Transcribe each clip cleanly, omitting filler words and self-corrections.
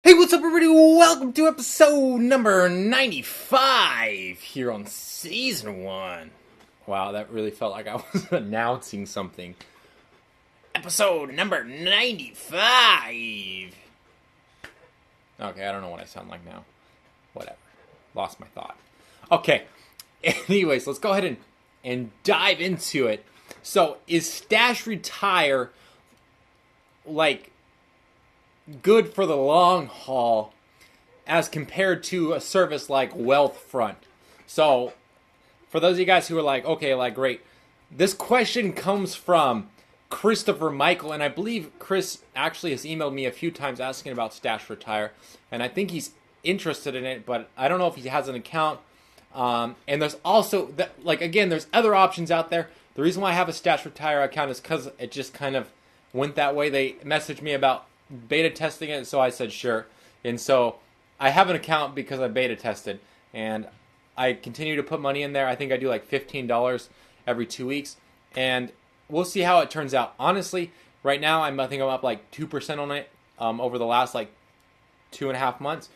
Hey, what's up, everybody? Welcome to episode number 95 here on season 1. Wow, that really felt like I was announcing something. Episode number 95. Okay, I don't know what I sound like now. Whatever. Lost my thought. Okay. Anyways, let's go ahead and dive into it. So, is Stash Retire like good for the long haul as compared to a service like Wealthfront? So, for those of you guys who are like, okay, like, great. This question comes from Christopher Michael, and I believe Chris actually has emailed me a few times asking about Stash Retire, and I think he's interested in it, but I don't know if he has an account. And there's also, again, there's other options out there. The reason why I have a Stash Retire account is because it just kind of went that way. They messaged me about beta testing it, so I said sure. And so I have an account because I beta tested, and I continue to put money in there. I think I do like $15 every 2 weeks, and we'll see how it turns out. Honestly, right now I think I'm up like 2% on it over the last like 2.5 months.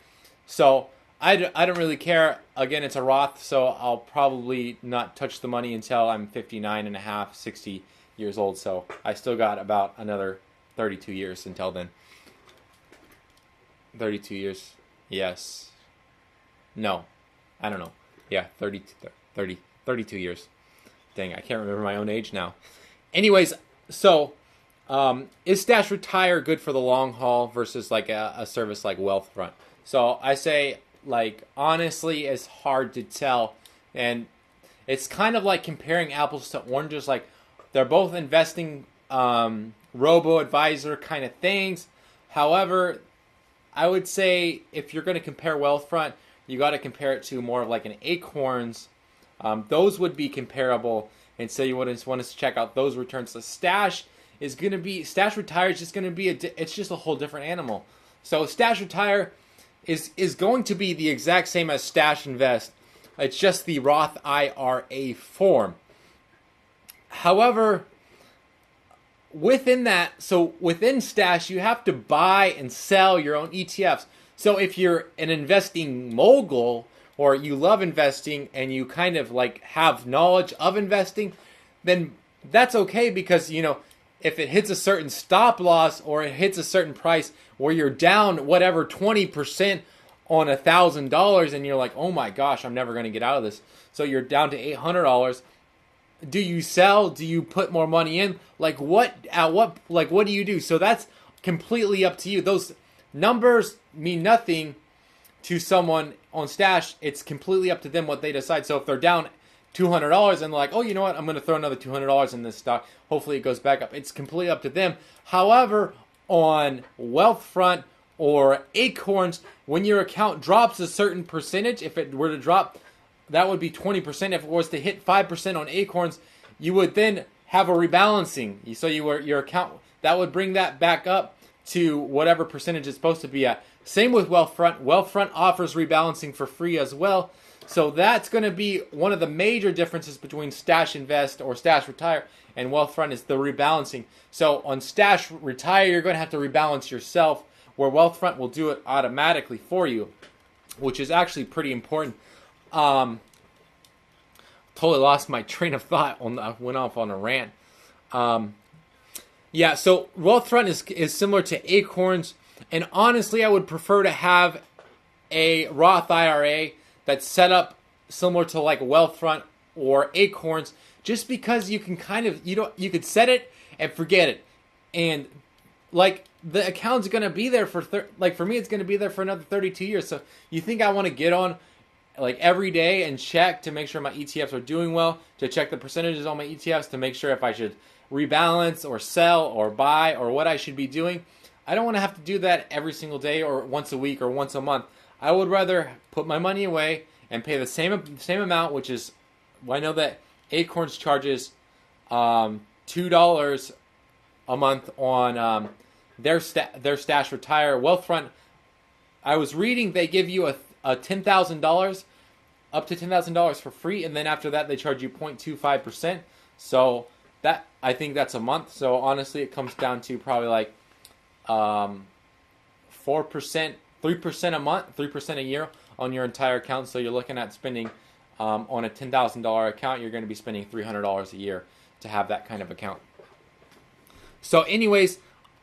So I don't really care. Again, it's a Roth, so I'll probably not touch the money until I'm 59 and a half, 60 years old. So I still got about another 32 years until then. 32 years. Yes. No. I don't know. Yeah, 32 years. Dang, I can't remember my own age now. Anyways, so is Stash Retire good for the long haul versus like a service like Wealthfront? So I say, like, honestly, it's hard to tell. And it's kind of like comparing apples to oranges. Like, they're both investing robo-advisor kind of things. However, I would say if you're going to compare Wealthfront, you got to compare it to more of like an Acorns. Those would be comparable, and so you want to check out those returns. So Stash Retire is just going to be it's just a whole different animal. So Stash Retire is going to be the exact same as Stash Invest. It's just the Roth IRA form. However, within Stash, you have to buy and sell your own ETFs. So if you're an investing mogul, or you love investing and you kind of like have knowledge of investing, then that's okay, because, you know, if it hits a certain stop loss or it hits a certain price where you're down whatever 20% on $1,000 and you're like, oh my gosh, I'm never going to get out of this. So you're down to $800. Do you sell? Do you put more money in? What do you do? So that's completely up to you. Those numbers mean nothing to someone on Stash. It's completely up to them what they decide. So if they're down $200 and they're like, oh, you know what? I'm going to throw another $200 in this stock. Hopefully it goes back up. It's completely up to them. However, on Wealthfront or Acorns, when your account drops a certain percentage, if it were to drop, that would be 20%. If it was to hit 5% on Acorns, you would then have a rebalancing. So your account, that would bring that back up to whatever percentage it's supposed to be at. Same with Wealthfront. Wealthfront offers rebalancing for free as well. So that's going to be one of the major differences between Stash Invest or Stash Retire and Wealthfront, is the rebalancing. So on Stash Retire, you're going to have to rebalance yourself, where Wealthfront will do it automatically for you, which is actually pretty important. Totally lost my train of thought. Went off on a rant. Yeah, so Wealthfront is similar to Acorns, and honestly, I would prefer to have a Roth IRA that's set up similar to like Wealthfront or Acorns, just because you can you could set it and forget it, and like the account's gonna be there for for me, it's gonna be there for another 32 years. So you think I want to get on like every day and check to make sure my ETFs are doing well, to check the percentages on my ETFs, to make sure if I should rebalance or sell or buy or what I should be doing? I don't want to have to do that every single day or once a week or once a month. I would rather put my money away and pay the same amount, which is, well, I know that Acorns charges $2 a month on their Stash Retire. Wealthfront, I was reading, they give you a $10,000, up to $10,000 for free, and then after that they charge you 0.25%. So that, I think that's a month. So honestly, it comes down to probably like 4% 3% a month, 3% a year on your entire account. So you're looking at spending on a $10,000 account, you're going to be spending $300 a year to have that kind of account. So anyways,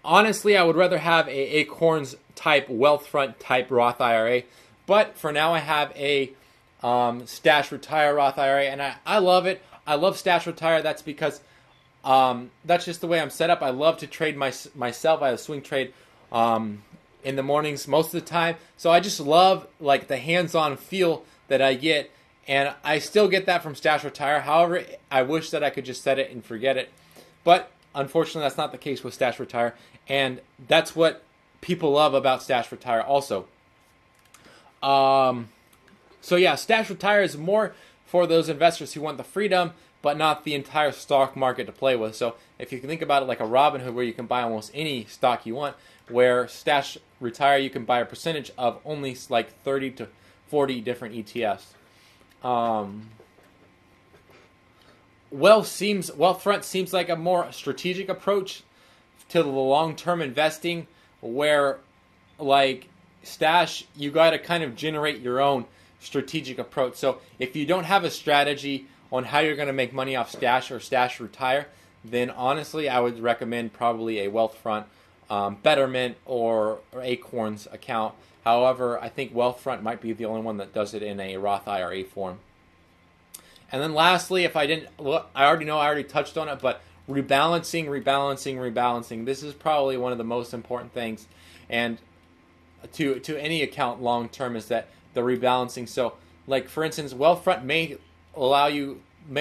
honestly, I would rather have a Acorns type, Wealthfront type Roth IRA. But for now, I have a Stash Retire Roth IRA, and I love it. I love Stash Retire. That's because that's just the way I'm set up. I love to trade myself. I have a swing trade in the mornings most of the time. So I just love like the hands-on feel that I get, and I still get that from Stash Retire. However, I wish that I could just set it and forget it. But unfortunately, that's not the case with Stash Retire, and that's what people love about Stash Retire also. So yeah, Stash Retire is more for those investors who want the freedom, but not the entire stock market to play with. So if you can think about it like a Robinhood, where you can buy almost any stock you want, where Stash Retire, you can buy a percentage of only like 30 to 40 different ETFs. Wealthfront seems like a more strategic approach to the long-term investing, where like Stash, you got to kind of generate your own strategic approach. So if you don't have a strategy on how you're going to make money off Stash or Stash Retire, then honestly, I would recommend probably a Wealthfront, Betterment, or Acorns account. However, I think Wealthfront might be the only one that does it in a Roth IRA form. And then lastly, if I didn't, I already touched on it, but rebalancing. This is probably one of the most important things, and to any account long term, is that the rebalancing. So, like for instance, Wealthfront may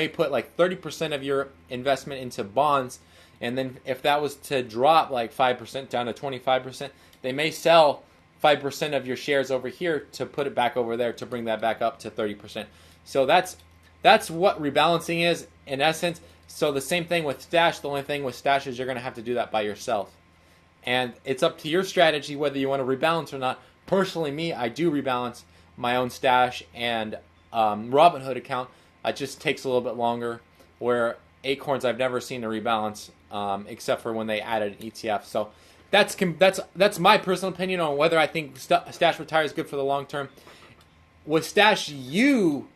put like 30% of your investment into bonds, and then if that was to drop like 5% down to 25%, they may sell 5% of your shares over here to put it back over there to bring that back up to 30%. So that's what rebalancing is in essence. So the same thing with Stash. The only thing with Stash is you're going to have to do that by yourself. And it's up to your strategy whether you want to rebalance or not. Personally, I do rebalance my own Stash and Robinhood account. It just takes a little bit longer, where Acorns I've never seen a rebalance except for when they added an ETF. So that's my personal opinion on whether I think Stash Retire is good for the long term. With Stash, you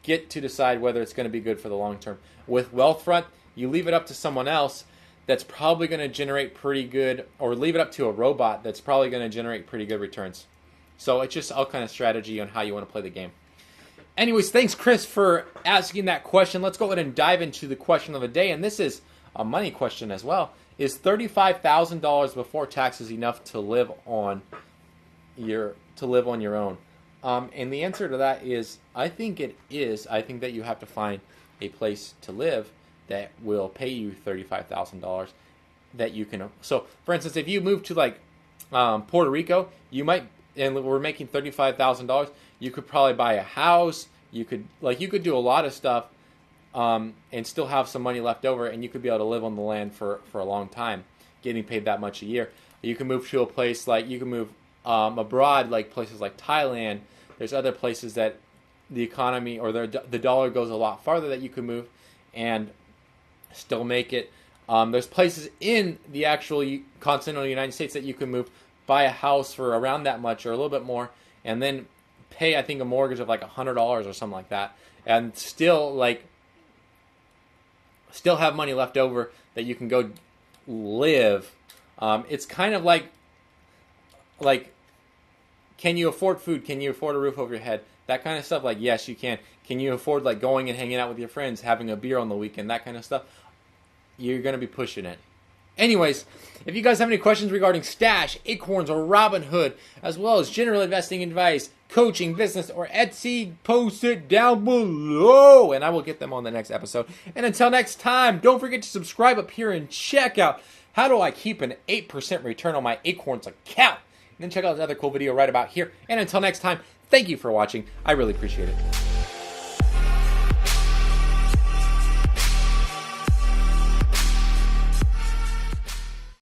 get to decide whether it's going to be good for the long term. With Wealthfront, you leave it up to someone else that's probably going to generate pretty good, or leave it up to a robot that's probably going to generate pretty good returns. So it's just all kind of strategy on how you want to play the game. Anyways, thanks Chris for asking that question. Let's go ahead and dive into the question of the day, and this is a money question as well. Is $35,000 before taxes enough to live on your own? And the answer to that is, I think it is. I think that you have to find a place to live that will pay you $35,000 that you can. So, for instance, if you move to like Puerto Rico, you might, and we're making $35,000. You could probably buy a house. You could do a lot of stuff, and still have some money left over, and you could be able to live on the land for a long time, getting paid that much a year. You can move to a place abroad, like places like Thailand. There's other places that the economy or the dollar goes a lot farther that you can move and still make it. There's places in the actual continental United States that you can move, buy a house for around that much or a little bit more, and then pay, I think, a mortgage of like $100 or something like that, and still have money left over that you can go live. It's kind of like, can you afford food? Can you afford a roof over your head? That kind of stuff. Like, yes, you can. Can you afford like going and hanging out with your friends, having a beer on the weekend? That kind of stuff. You're going to be pushing it. Anyways, if you guys have any questions regarding Stash, Acorns, or Robinhood, as well as general investing advice, coaching, business, or Etsy, post it down below, and I will get them on the next episode. And until next time, don't forget to subscribe up here and check out how do I keep an 8% return on my Acorns account. And then check out another cool video right about here. And until next time, thank you for watching. I really appreciate it.